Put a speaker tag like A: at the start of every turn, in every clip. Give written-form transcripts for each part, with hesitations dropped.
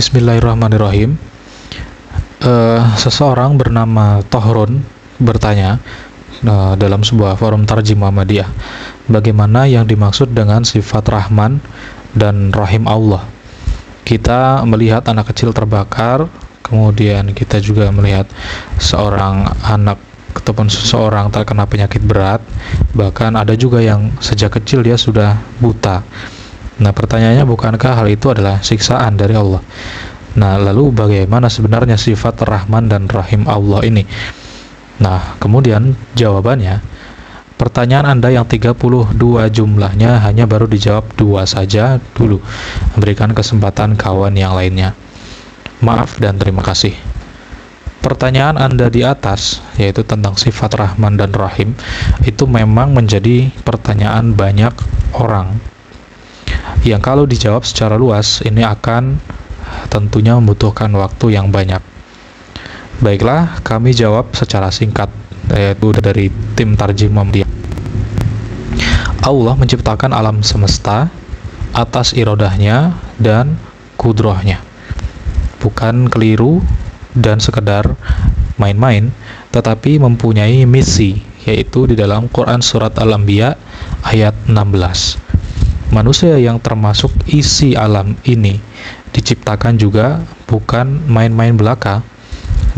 A: Bismillahirrahmanirrahim. Seseorang bernama Tohrun bertanya dalam sebuah forum Tarjim Muhammadiyah, bagaimana yang dimaksud dengan sifat Rahman dan Rahim Allah? Kita melihat anak kecil terbakar, kemudian kita juga melihat seorang anak ataupun seseorang terkena penyakit berat, bahkan ada juga yang sejak kecil dia sudah buta. Nah, pertanyaannya, bukankah hal itu adalah siksaan dari Allah? Nah, lalu bagaimana sebenarnya sifat Rahman dan Rahim Allah ini? Nah, kemudian jawabannya, pertanyaan Anda yang 32 jumlahnya hanya baru dijawab 2 saja dulu. Berikan kesempatan kawan yang lainnya. Maaf dan terima kasih. Pertanyaan Anda di atas, yaitu tentang sifat Rahman dan Rahim, itu memang menjadi pertanyaan banyak orang, yang kalau dijawab secara luas, ini akan tentunya membutuhkan waktu yang banyak. Baiklah, kami jawab secara singkat, yaitu dari tim Tarjim Muhammadiyah. Allah menciptakan alam semesta atas irodahnya dan kudrohnya, bukan keliru dan sekedar main-main, tetapi mempunyai misi, yaitu di dalam Quran Surat Al-Anbiya ayat 16. Manusia yang termasuk isi alam ini diciptakan juga bukan main-main belaka,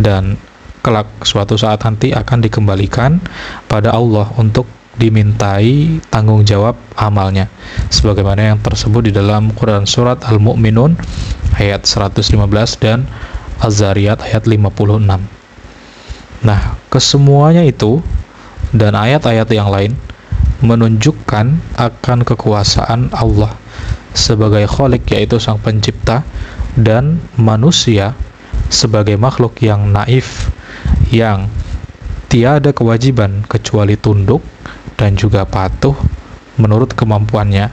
A: dan kelak suatu saat nanti akan dikembalikan pada Allah untuk dimintai tanggung jawab amalnya, sebagaimana yang tersebut di dalam Quran Surat Al-Mu'minun ayat 115 dan Az-Zariyat ayat 56. Nah, kesemuanya itu dan ayat-ayat yang lain menunjukkan akan kekuasaan Allah sebagai Khalik, yaitu sang pencipta, dan manusia sebagai makhluk yang naif, yang tiada kewajiban kecuali tunduk dan juga patuh menurut kemampuannya,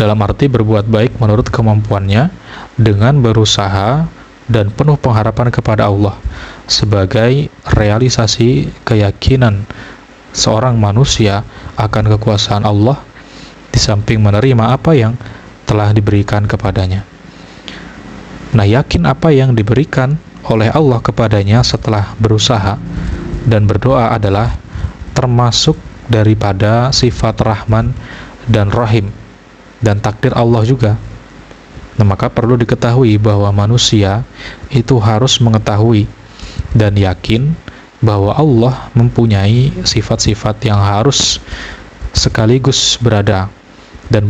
A: dalam arti berbuat baik menurut kemampuannya dengan berusaha dan penuh pengharapan kepada Allah sebagai realisasi keyakinan seorang manusia akan kekuasaan Allah, di samping menerima apa yang telah diberikan kepadanya. Nah, yakin apa yang diberikan oleh Allah kepadanya setelah berusaha dan berdoa adalah termasuk daripada sifat Rahman dan Rahim dan takdir Allah juga. Nah, maka perlu diketahui bahwa manusia itu harus mengetahui dan yakin bahwa Allah mempunyai sifat-sifat yang harus sekaligus berada dan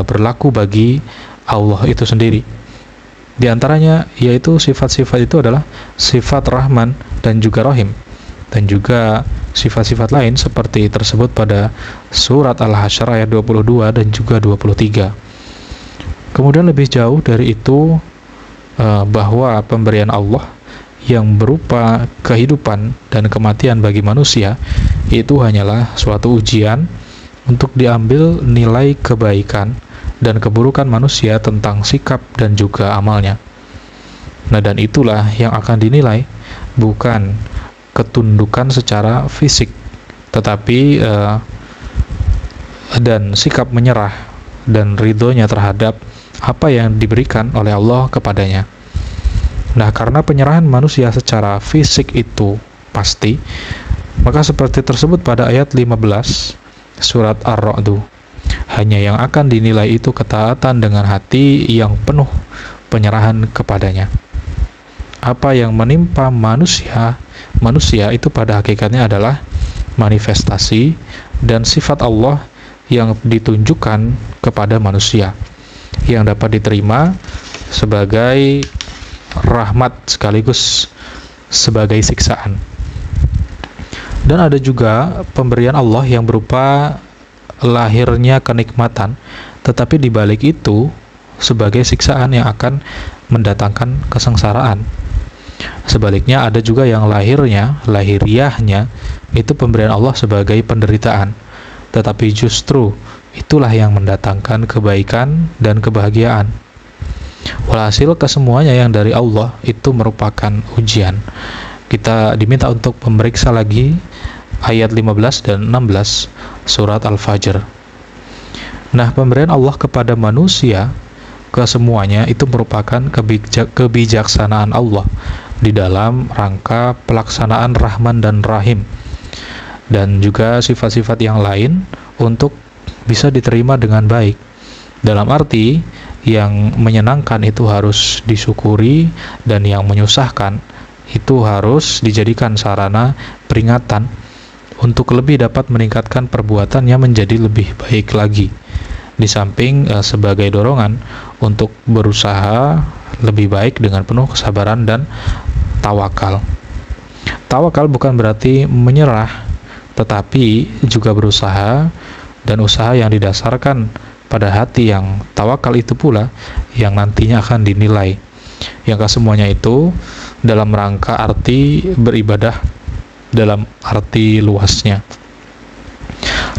A: berlaku bagi Allah itu sendiri. Di antaranya yaitu sifat-sifat itu adalah sifat Rahman dan juga Rahim, dan juga sifat-sifat lain seperti tersebut pada surat Al-Hasyr ayat 22 dan juga 23. Kemudian lebih jauh dari itu, bahwa pemberian Allah yang berupa kehidupan dan kematian bagi manusia itu hanyalah suatu ujian untuk diambil nilai kebaikan dan keburukan manusia tentang sikap dan juga amalnya. Nah, dan itulah yang akan dinilai, bukan ketundukan secara fisik, tetapi dan sikap menyerah dan ridhonya terhadap apa yang diberikan oleh Allah kepadanya. Nah, karena penyerahan manusia secara fisik itu pasti, maka seperti tersebut pada ayat 15 surat Ar-Ra'd, hanya yang akan dinilai itu ketaatan dengan hati yang penuh penyerahan kepadanya. Apa yang menimpa manusia itu pada hakikatnya adalah manifestasi dan sifat Allah yang ditunjukkan kepada manusia, yang dapat diterima sebagai rahmat sekaligus sebagai siksaan. Dan ada juga pemberian Allah yang berupa lahirnya kenikmatan, tetapi dibalik itu sebagai siksaan yang akan mendatangkan kesengsaraan. Sebaliknya ada juga yang lahiriahnya itu pemberian Allah sebagai penderitaan, tetapi justru itulah yang mendatangkan kebaikan dan kebahagiaan. Walhasil kesemuanya yang dari Allah itu merupakan ujian. Kita diminta untuk memeriksa lagi ayat 15 dan 16 surat Al-Fajr. Nah, pemberian Allah kepada manusia kesemuanya itu merupakan kebijaksanaan Allah di dalam rangka pelaksanaan Rahman dan Rahim, dan juga sifat-sifat yang lain untuk bisa diterima dengan baik. Dalam arti yang menyenangkan itu harus disyukuri, dan yang menyusahkan itu harus dijadikan sarana peringatan untuk lebih dapat meningkatkan perbuatannya menjadi lebih baik lagi, di samping sebagai dorongan untuk berusaha lebih baik dengan penuh kesabaran dan tawakal. Tawakal bukan berarti menyerah, tetapi juga berusaha, dan usaha yang didasarkan pada hati yang tawakal itu pula yang nantinya akan dinilai. Yang kesemuanya itu dalam rangka arti beribadah dalam arti luasnya.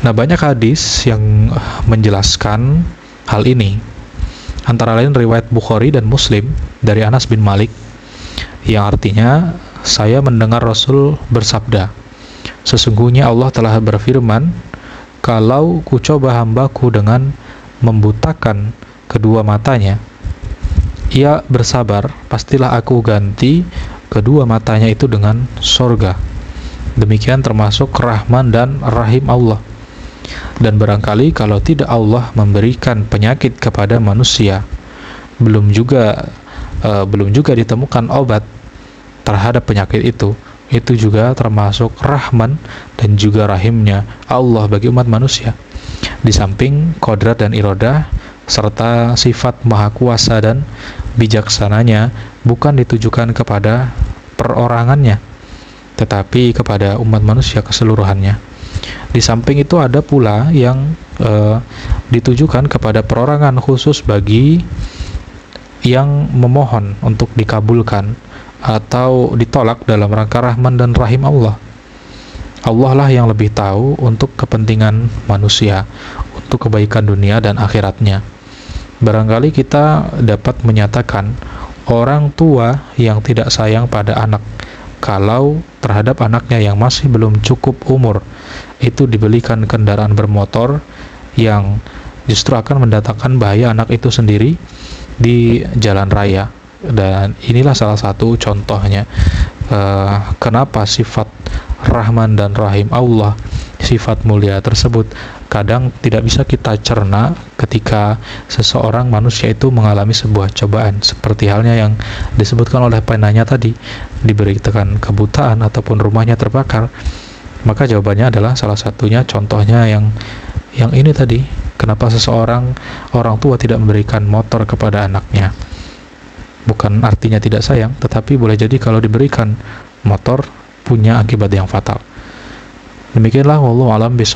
A: Nah, banyak hadis yang menjelaskan hal ini, antara lain riwayat Bukhari dan Muslim dari Anas bin Malik yang artinya, saya mendengar Rasul bersabda, sesungguhnya Allah telah berfirman, kalau kucoba hambaku dengan membutakan kedua matanya, ia bersabar, pastilah aku ganti kedua matanya itu dengan sorga. Demikian termasuk Rahman dan Rahim Allah. Dan barangkali kalau tidak Allah memberikan penyakit kepada manusia, belum juga ditemukan obat terhadap penyakit itu juga termasuk Rahman dan juga Rahimnya Allah bagi umat manusia. Di samping kodrat dan iradah serta sifat maha kuasa dan bijaksananya bukan ditujukan kepada perorangannya, tetapi kepada umat manusia keseluruhannya. Di samping itu ada pula yang ditujukan kepada perorangan khusus bagi yang memohon untuk dikabulkan atau ditolak dalam rangka Rahman dan Rahim Allah. Allah lah yang lebih tahu untuk kepentingan manusia, untuk kebaikan dunia dan akhiratnya. Barangkali kita dapat menyatakan orang tua yang tidak sayang pada anak, kalau terhadap anaknya yang masih belum cukup umur itu dibelikan kendaraan bermotor yang justru akan mendatangkan bahaya anak itu sendiri di jalan raya. Dan inilah salah satu contohnya kenapa sifat Rahman dan Rahim Allah, sifat mulia tersebut kadang tidak bisa kita cerna ketika seseorang manusia itu mengalami sebuah cobaan, seperti halnya yang disebutkan oleh penanya tadi, diberikan kebutaan ataupun rumahnya terbakar. Maka jawabannya adalah salah satunya contohnya yang ini tadi, kenapa seseorang orang tua tidak memberikan motor kepada anaknya. Bukan artinya tidak sayang, tetapi boleh jadi kalau diberikan motor punya akibat yang fatal. Demikianlah, wallahu a'lam bishawab.